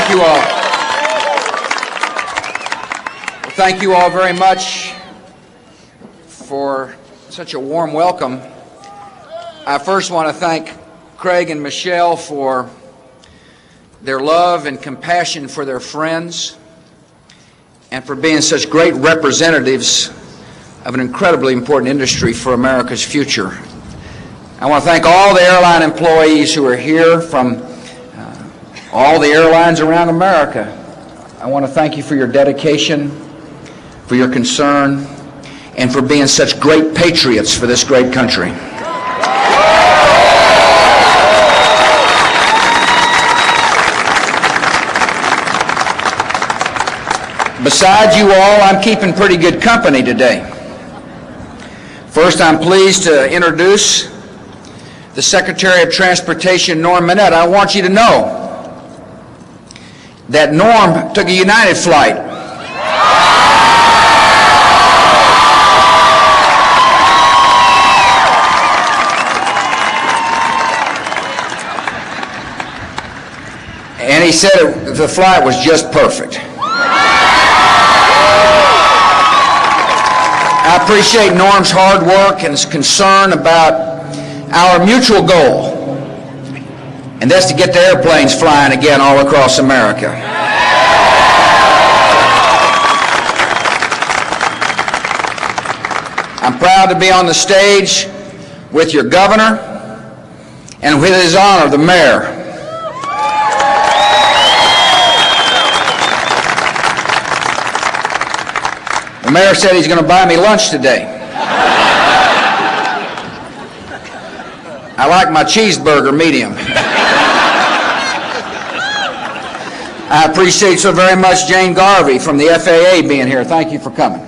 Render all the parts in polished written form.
thank you all. Well, thank you all very much for such a warm welcome. I first want to thank Craig and Michelle for their love and compassion for their friends and for being such great representatives of an incredibly important industry for America's future. I want to thank all the airline employees who are here from all the airlines around America. I want to thank you for your dedication, for your concern, and for being such great patriots for this great country. Besides you all, I'm keeping pretty good company today. First, I'm pleased to introduce the Secretary of Transportation, Norm Mineta. I want you to know that Norm took a United flight. And he said the flight was just perfect. I appreciate Norm's hard work and his concern about our mutual goal, and that's to get the airplanes flying again all across America. I'm proud to be on the stage with your governor and with his honor, the mayor. The mayor said he's going to buy me lunch today. I like my cheeseburger medium. I appreciate so very much Jane Garvey from the FAA being here. Thank you for coming.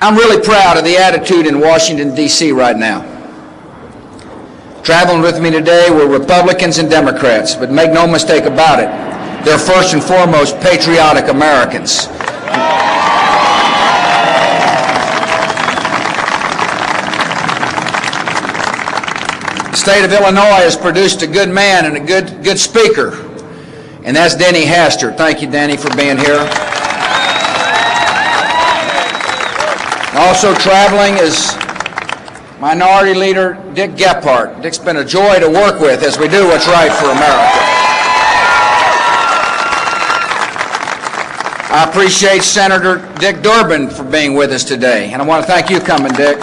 I'm really proud of the attitude in Washington, D.C. right now. Traveling with me today were Republicans and Democrats, but make no mistake about it, they're first and foremost patriotic Americans. The state of Illinois has produced a good man and a good speaker, and that's Denny Hastert. Thank you, Denny, for being here. Also traveling is Minority Leader Dick Gephardt. Dick's been a joy to work with as we do what's right for America. I appreciate Senator Dick Durbin for being with us today, and I want to thank you for coming, Dick.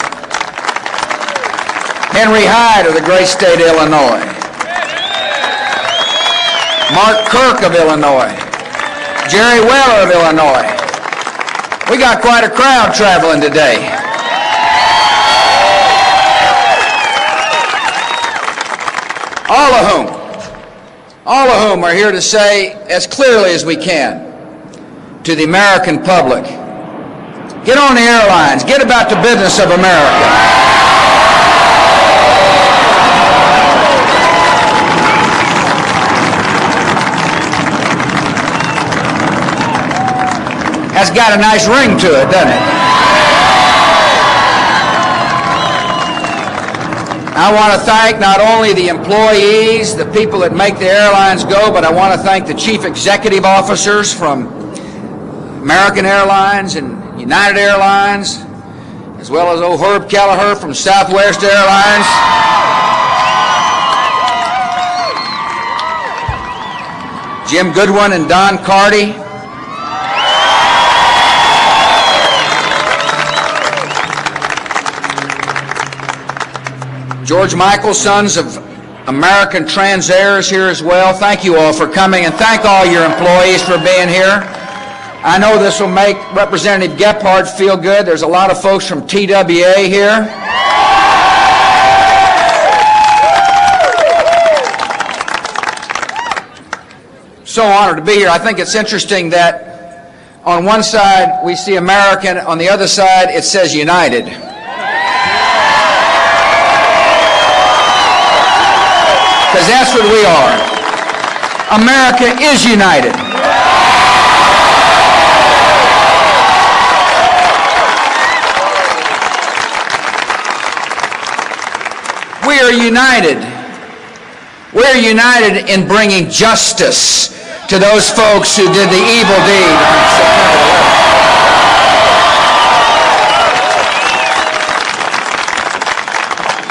Henry Hyde of the great state of Illinois. Mark Kirk of Illinois. Jerry Weller of Illinois. We got quite a crowd traveling today. All of whom are here to say as clearly as we can to the American public, get on the airlines, get about the business of America. That's got a nice ring to it, doesn't it? I want to thank not only the employees, the people that make the airlines go, but I want to thank the chief executive officers from American Airlines and United Airlines, as well as old Herb Kelleher from Southwest Airlines. Jim Goodwin and Don Carty. George Michael, sons of American Transair, is here as well. Thank you all for coming, and thank all your employees for being here. I know this will make Representative Gephardt feel good. There's a lot of folks from TWA here. So honored to be here. I think it's interesting that on one side we see American, on the other side it says United. Because that's what we are. America is united. We are united. We are united in bringing justice to those folks who did the evil deed on September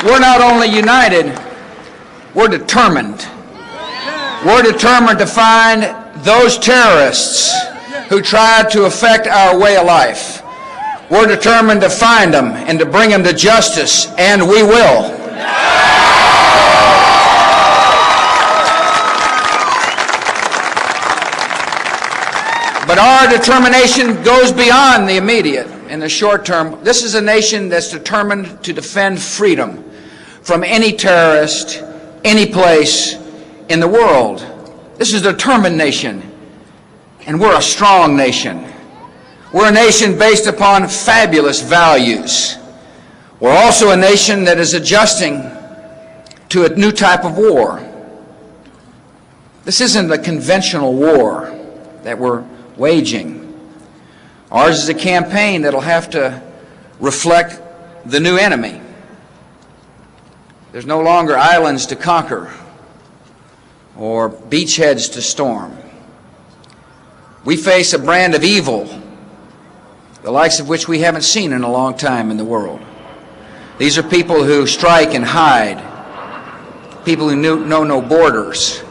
11th. We're not only united, we're determined. We're determined to find those terrorists who tried to affect our way of life. We're determined to find them and to bring them to justice, and we will. But our determination goes beyond the immediate and the short term. This is a nation that's determined to defend freedom from any terrorist, any place in the world. This is a determined nation, and we're a strong nation. We're a nation based upon fabulous values. We're also a nation that is adjusting to a new type of war. This isn't a conventional war that we're waging. Ours is a campaign that'll have to reflect the new enemy. There's no longer islands to conquer or beachheads to storm. We face a brand of evil, the likes of which we haven't seen in a long time in the world. These are people who strike and hide, people who know no borders,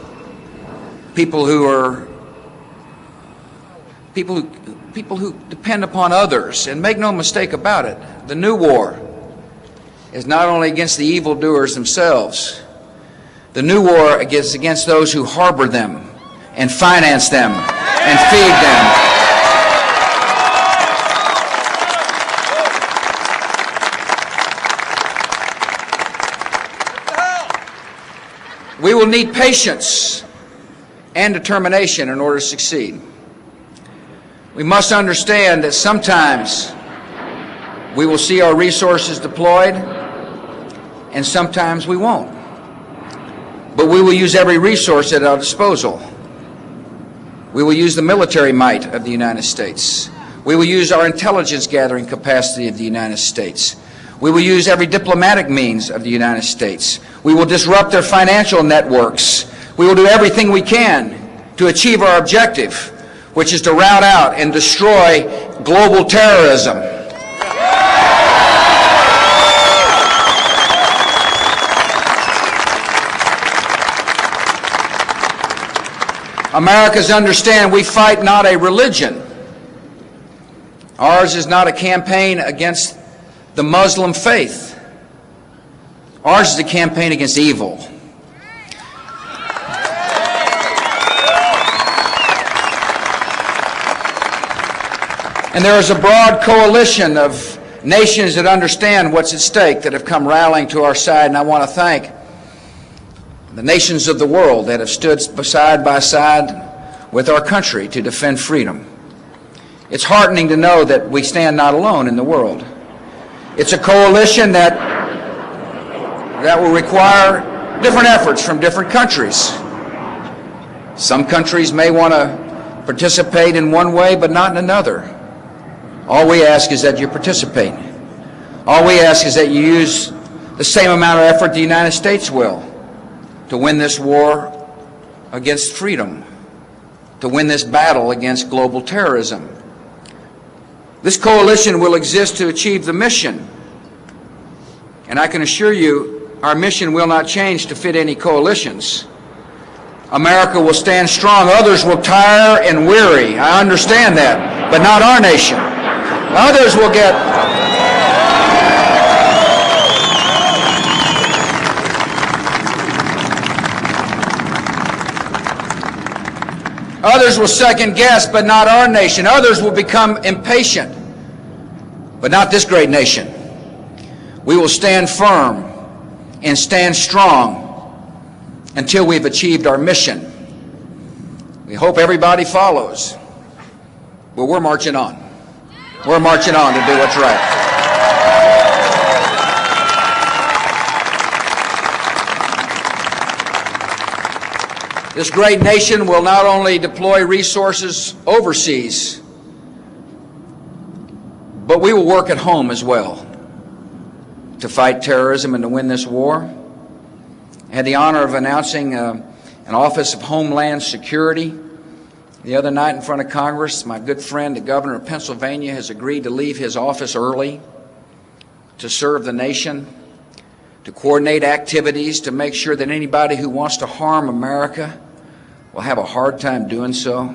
people who depend upon others. And make no mistake about it, the new war is not only against the evildoers themselves. The new war is against those who harbor them and finance them and feed them. We will need patience and determination in order to succeed. We must understand that sometimes we will see our resources deployed and sometimes we won't. But we will use every resource at our disposal. We will use the military might of the United States. We will use our intelligence gathering capacity of the United States. We will use every diplomatic means of the United States. We will disrupt their financial networks. We will do everything we can to achieve our objective, which is to rout out and destroy global terrorism. Americans understand we fight not a religion. Ours is not a campaign against the Muslim faith. Ours is a campaign against evil. And there is a broad coalition of nations that understand what's at stake that have come rallying to our side, and I want to thank the nations of the world that have stood side by side with our country to defend freedom. It's heartening to know that we stand not alone in the world. It's a coalition that will require different efforts from different countries. Some countries may want to participate in one way but not in another. All we ask is that you participate. All we ask is that you use the same amount of effort the United States will to win this war against freedom, to win this battle against global terrorism. This coalition will exist to achieve the mission. And I can assure you, our mission will not change to fit any coalitions. America will stand strong. Others will tire and weary. I understand that, but not our nation. Others will get Others will second guess, but not our nation. Others will become impatient, but not this great nation. We will stand firm and stand strong until we've achieved our mission. We hope everybody follows, but we're marching on. We're marching on to do what's right. This great nation will not only deploy resources overseas, but we will work at home as well to fight terrorism and to win this war. had the honor of announcing an Office of Homeland Security the other night in front of Congress. My good friend, the governor of Pennsylvania, has agreed to leave his office early to serve the nation, to coordinate activities, to make sure that anybody who wants to harm America will have a hard time doing so,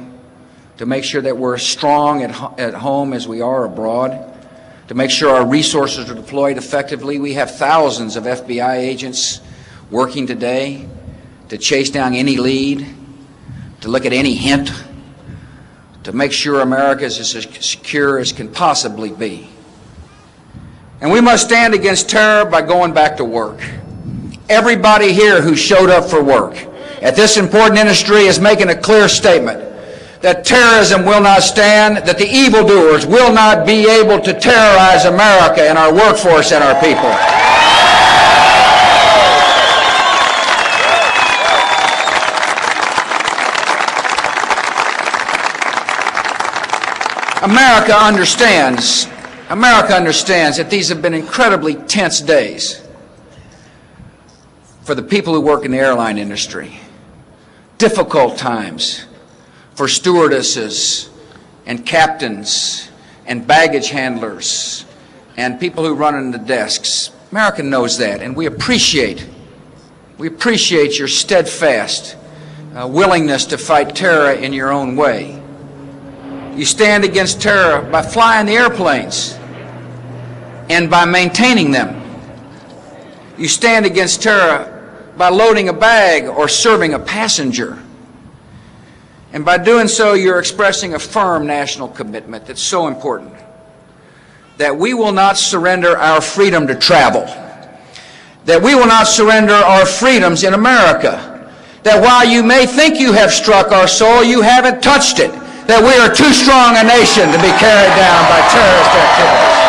to make sure that we're as strong at home as we are abroad, to make sure our resources are deployed effectively. We have thousands of FBI agents working today to chase down any lead, to look at any hint, to make sure America is as secure as can possibly be. And we must stand against terror by going back to work. Everybody here who showed up for work at this important industry is making a clear statement that terrorism will not stand, that the evildoers will not be able to terrorize America and our workforce and our people. America understands that these have been incredibly tense days for the people who work in the airline industry. Difficult times for stewardesses and captains and baggage handlers and people who run in the desks. America knows that, and we appreciate your steadfast willingness to fight terror in your own way. You stand against terror by flying the airplanes and by maintaining them. You stand against terror by loading a bag or serving a passenger. And by doing so, you're expressing a firm national commitment that's so important, that we will not surrender our freedom to travel, that we will not surrender our freedoms in America, that while you may think you have struck our soul, you haven't touched it, that we are too strong a nation to be carried down by terrorist activities.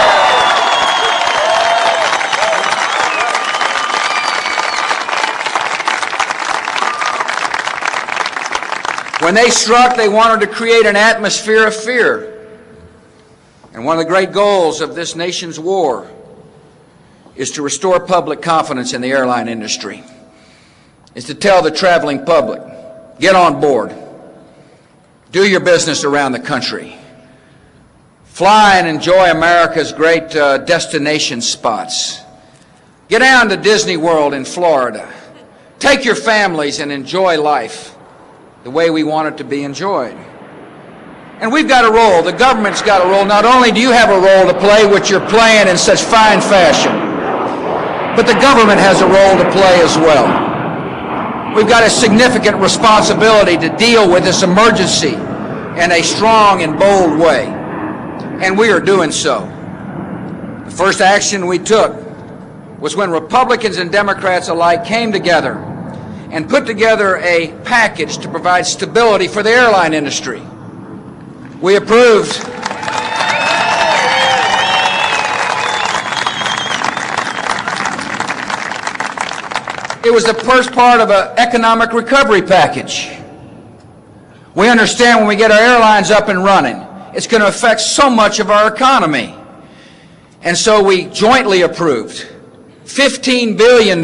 When they struck, they wanted to create an atmosphere of fear. And one of the great goals of this nation's war is to restore public confidence in the airline industry, is to tell the traveling public, get on board, do your business around the country, fly and enjoy America's great destination spots, get down to Disney World in Florida, take your families and enjoy life the way we want it to be enjoyed. And we've got a role, the government's got a role. Not only do you have a role to play, which you're playing in such fine fashion, but the government has a role to play as well. We've got a significant responsibility to deal with this emergency in a strong and bold way, and we are doing so. The first action we took was when Republicans and Democrats alike came together and put together a package to provide stability for the airline industry. We approved it was the first part of an economic recovery package. We understand when we get our airlines up and running, it's going to affect so much of our economy. And so we jointly approved $15 billion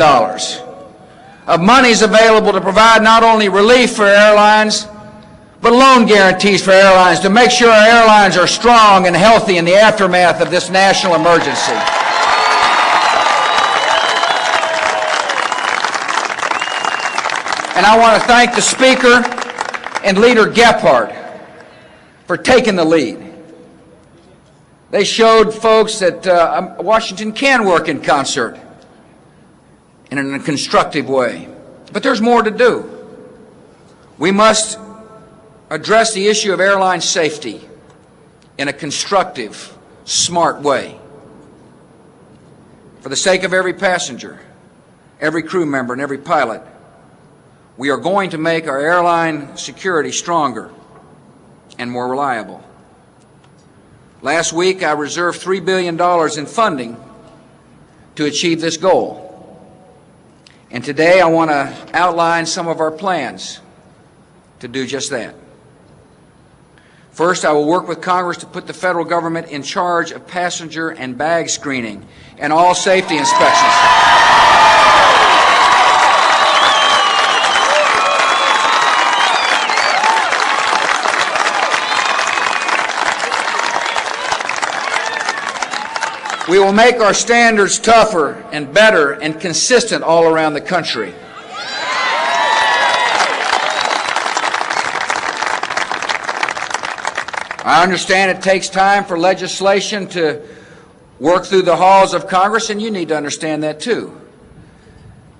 of monies available to provide not only relief for airlines, but loan guarantees for airlines to make sure our airlines are strong and healthy in the aftermath of this national emergency. And I want to thank the Speaker and Leader Gephardt for taking the lead. They showed folks that Washington can work in concert and in a constructive way. But there's more to do. We must address the issue of airline safety in a constructive, smart way. For the sake of every passenger, every crew member, and every pilot, we are going to make our airline security stronger and more reliable. Last week, I reserved $3 billion in funding to achieve this goal. And today I want to outline some of our plans to do just that. First, I will work with Congress to put the federal government in charge of passenger and bag screening and all safety inspections. We will make our standards tougher and better and consistent all around the country. I understand it takes time for legislation to work through the halls of Congress, and you need to understand that too.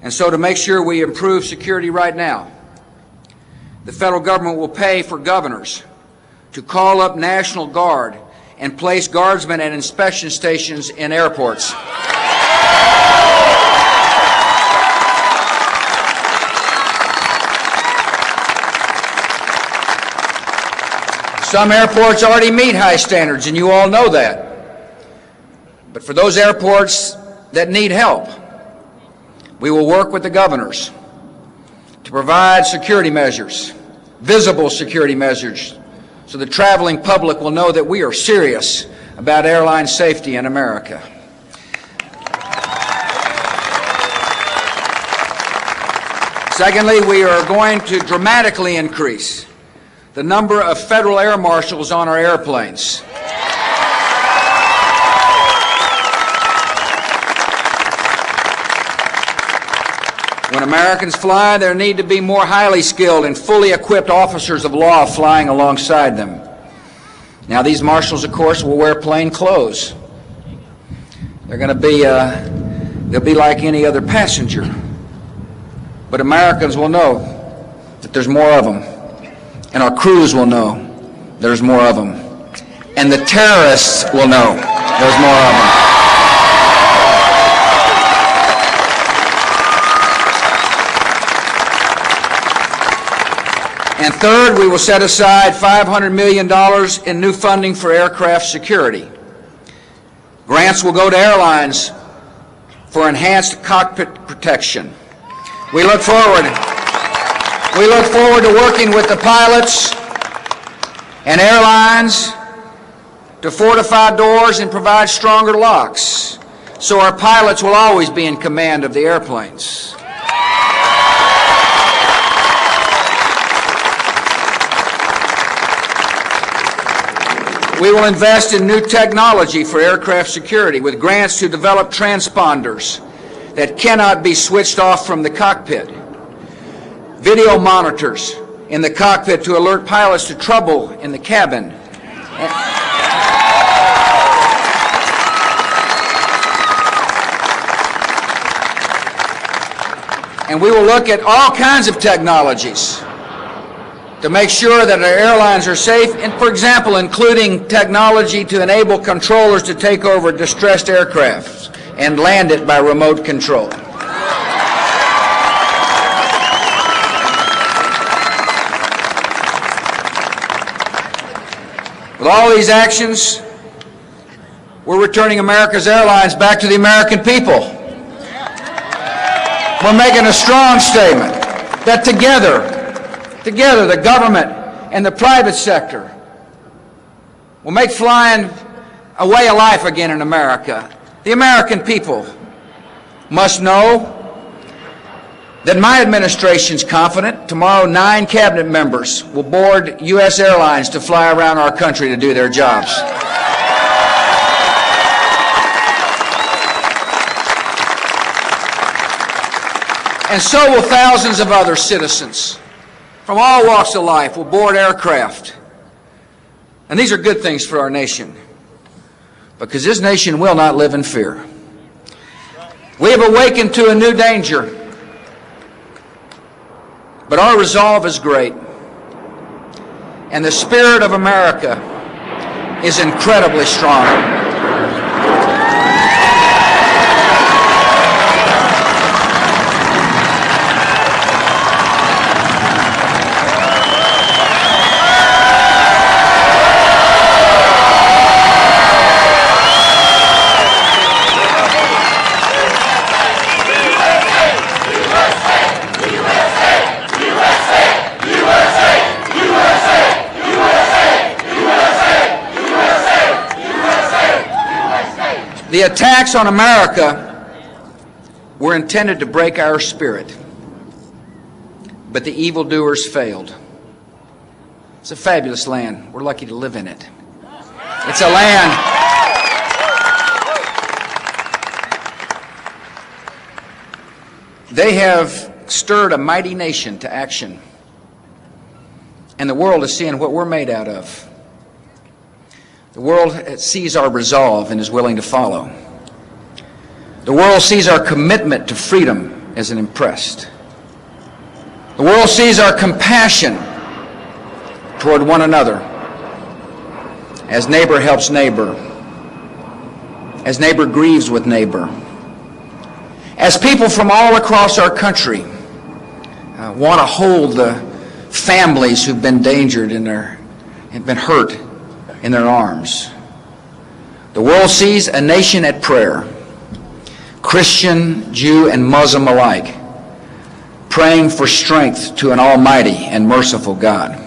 And so to make sure we improve security right now, the federal government will pay for governors to call up National Guard and place guardsmen at inspection stations in airports. Some airports already meet high standards, and you all know that. But for those airports that need help, we will work with the governors to provide security measures, visible security measures, so the traveling public will know that we are serious about airline safety in America. Secondly, we are going to dramatically increase the number of federal air marshals on our airplanes. When Americans fly, there need to be more highly skilled and fully equipped officers of law flying alongside them. Now, these marshals, of course, will wear plain clothes. They're going to be, they'll be like any other passenger. But Americans will know that there's more of them. And our crews will know there's more of them. And the terrorists will know there's more of them. And third, we will set aside $500 million in new funding for aircraft security. Grants will go to airlines for enhanced cockpit protection. We look forward to working with the pilots and airlines to fortify doors and provide stronger locks, so our pilots will always be in command of the airplanes. We will invest in new technology for aircraft security with grants to develop transponders that cannot be switched off from the cockpit, video monitors in the cockpit to alert pilots to trouble in the cabin, and we will look at all kinds of technologies to make sure that our airlines are safe, and, for example, including technology to enable controllers to take over distressed aircraft and land it by remote control. With all these actions, we're returning America's airlines back to the American people. We're making a strong statement that together, the government and the private sector will make flying a way of life again in America. The American people must know that my administration's confident tomorrow 9 cabinet members will board U.S. airlines to fly around our country to do their jobs. And so will thousands of other citizens from all walks of life will board aircraft. And these are good things for our nation, because this nation will not live in fear. We have awakened to a new danger, but our resolve is great, and the spirit of America is incredibly strong. The attacks on America were intended to break our spirit, but the evildoers failed. It's a fabulous land. We're lucky to live in it. It's a land They have stirred a mighty nation to action, and the world is seeing what we're made out of. The world sees our resolve and is willing to follow. The world sees our commitment to freedom as an impressed. The world sees our compassion toward one another as neighbor helps neighbor, as neighbor grieves with neighbor, as people from all across our country want to hold the families who've been endangered and been hurt in their arms. The world sees a nation at prayer, Christian, Jew, and Muslim alike, praying for strength to an almighty and merciful God.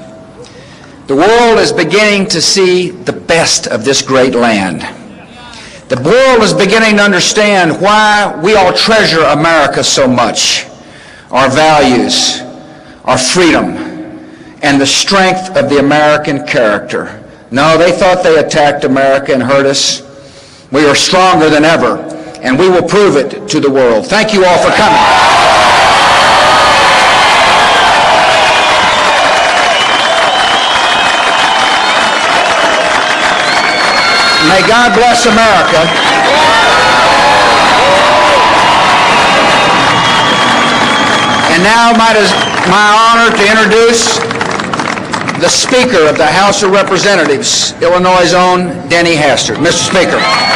The world is beginning to see the best of this great land. The world is beginning to understand why we all treasure America so much, our values, our freedom, and the strength of the American character. No, they thought they attacked America and hurt us. We are stronger than ever, and we will prove it to the world. Thank you all for coming. May God bless America. And now it is my honor to introduce the Speaker of the House of Representatives, Illinois' own Denny Hastert. Mr. Speaker.